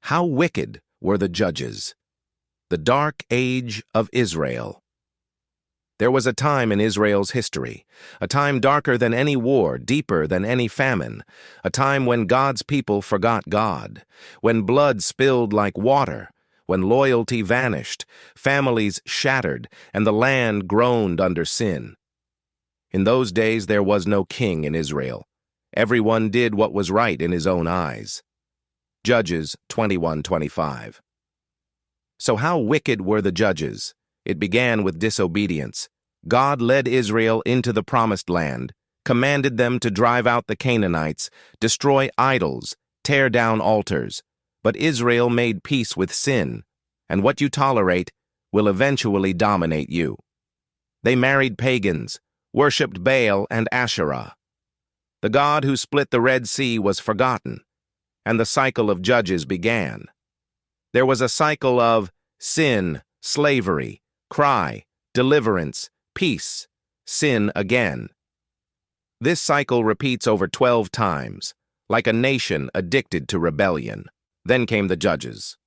How wicked were the judges? The dark age of Israel. There was a time in Israel's history, a time darker than any war, deeper than any famine, a time when God's people forgot God, when blood spilled like water, when loyalty vanished, families shattered, and the land groaned under sin. In those days there was no king in Israel. Everyone did what was right in his own eyes. Judges 21:25. So how wicked were the judges? It began with disobedience. God led Israel into the promised land, commanded them to drive out the Canaanites, destroy idols, tear down altars. But Israel made peace with sin, and what you tolerate will eventually dominate you. They married pagans, worshipped Baal and Asherah. The God who split the Red Sea was forgotten, and the cycle of judges began. There was a cycle of sin, slavery, cry, deliverance, peace, sin again. This cycle repeats over 12 times, like a nation addicted to rebellion. Then came the judges.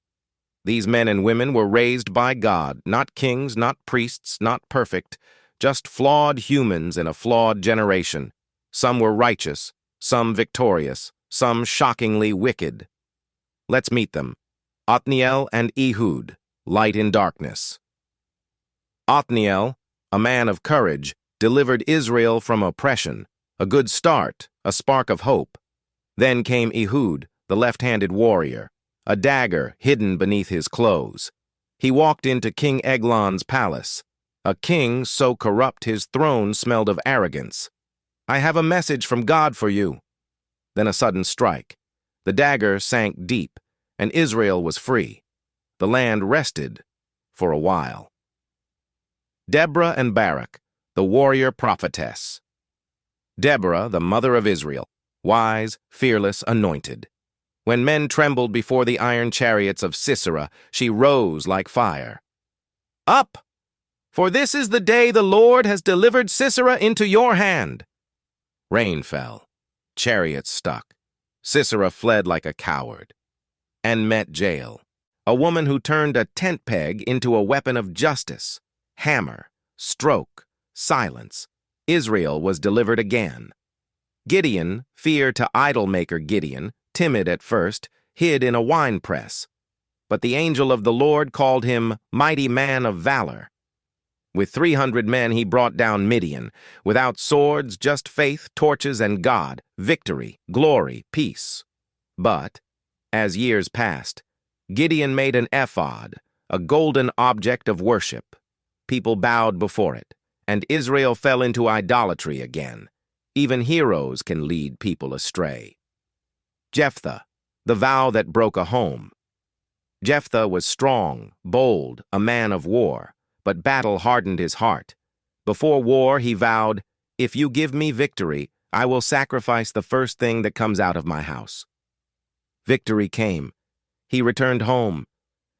These men and women were raised by God, not kings, not priests, not perfect, just flawed humans in a flawed generation. Some were righteous, some victorious, some shockingly wicked. Let's meet them. Othniel and Ehud, light in darkness. Othniel, a man of courage, delivered Israel from oppression, a good start, a spark of hope. Then came Ehud, the left-handed warrior, a dagger hidden beneath his clothes. He walked into King Eglon's palace, a king so corrupt his throne smelled of arrogance. "I have a message from God for you." Then a sudden strike. The dagger sank deep, and Israel was free. The land rested for a while. Deborah and Barak, the warrior prophetess. Deborah, the mother of Israel, wise, fearless, anointed. When men trembled before the iron chariots of Sisera, she rose like fire. "Up! For this is the day the Lord has delivered Sisera into your hand." Rain fell. Chariots stuck. Sisera fled like a coward and met Jael, a woman who turned a tent peg into a weapon of justice. Hammer, stroke, silence. Israel was delivered again. Gideon, fear to idol-maker Gideon, timid at first, hid in a wine press. But the angel of the Lord called him mighty man of valor. With 300 men he brought down Midian, without swords, just faith, torches, and God, victory, glory, peace. But, as years passed, Gideon made an ephod, a golden object of worship. People bowed before it, and Israel fell into idolatry again. Even heroes can lead people astray. Jephthah, the vow that broke a home. Jephthah was strong, bold, a man of war. But battle hardened his heart. Before war, he vowed, "If you give me victory, I will sacrifice the first thing that comes out of my house." Victory came. He returned home.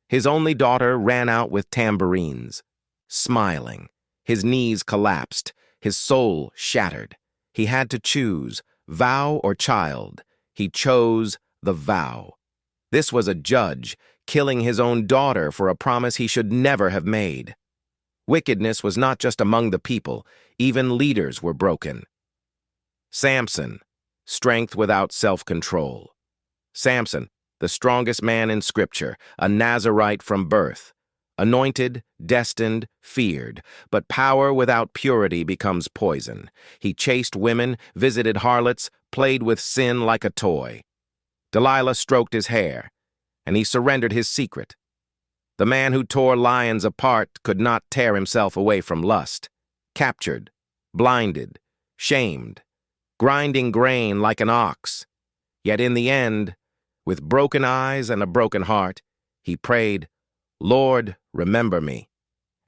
His only daughter ran out with tambourines. Smiling, his knees collapsed, his soul shattered. He had to choose, vow or child. He chose the vow. This was a judge, killing his own daughter for a promise he should never have made. Wickedness was not just among the people, even leaders were broken. Samson, strength without self-control. Samson, the strongest man in Scripture, a Nazirite from birth. Anointed, destined, feared, but power without purity becomes poison. He chased women, visited harlots, played with sin like a toy. Delilah stroked his hair, and he surrendered his secret. The man who tore lions apart could not tear himself away from lust. Captured, blinded, shamed, grinding grain like an ox. Yet in the end, with broken eyes and a broken heart, he prayed, "Lord, remember me."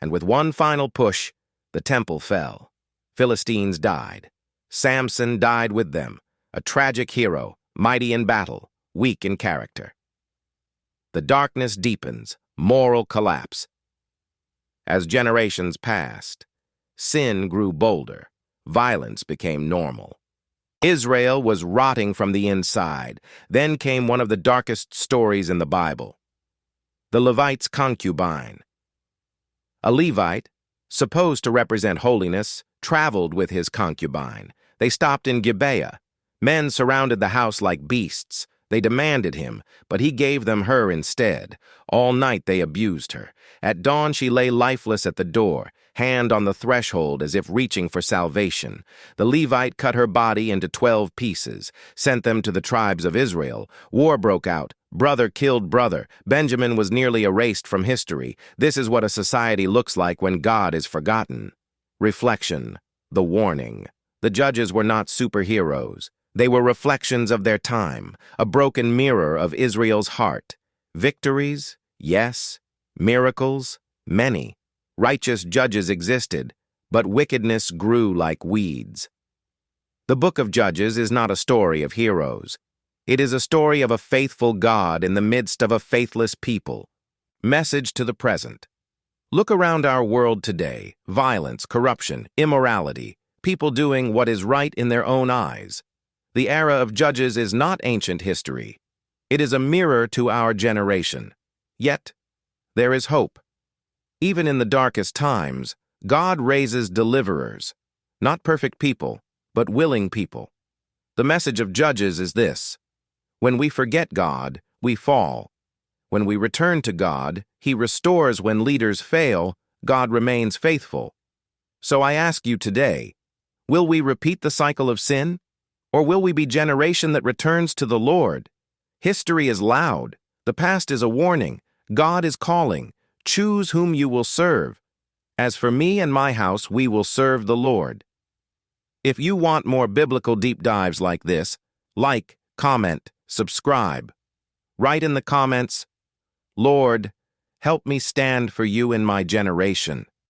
And with one final push, the temple fell. Philistines died. Samson died with them, a tragic hero, mighty in battle, weak in character. The darkness deepens, moral collapse. As generations passed, sin grew bolder, violence became normal. Israel was rotting from the inside. Then came one of the darkest stories in the Bible. The Levite's concubine. A Levite, supposed to represent holiness, traveled with his concubine. They stopped in Gibeah. Men surrounded the house like beasts. They demanded him, but he gave them her instead. All night they abused her. At dawn she lay lifeless at the door, hand on the threshold as if reaching for salvation. The Levite cut her body into 12 pieces, sent them to the tribes of Israel. War broke out. Brother killed brother. Benjamin was nearly erased from history. This is what a society looks like when God is forgotten. Reflection. The warning. The judges were not superheroes. They were reflections of their time, a broken mirror of Israel's heart. Victories? Yes. Miracles? Many. Righteous judges existed, but wickedness grew like weeds. The book of Judges is not a story of heroes. It is a story of a faithful God in the midst of a faithless people. Message to the present. Look around our world today. Violence, corruption, immorality, people doing what is right in their own eyes. The era of Judges is not ancient history. It is a mirror to our generation. Yet, there is hope. Even in the darkest times, God raises deliverers, not perfect people, but willing people. The message of Judges is this: when we forget God, we fall. When we return to God, He restores. When leaders fail, God remains faithful. So I ask you today, will we repeat the cycle of sin? Or will we be generation that returns to the Lord? History is loud. The past is a warning. God is calling. Choose whom you will serve. As for me and my house, we will serve the Lord. If you want more biblical deep dives like this, like, comment, subscribe. Write in the comments, Lord, help me stand for you in my generation.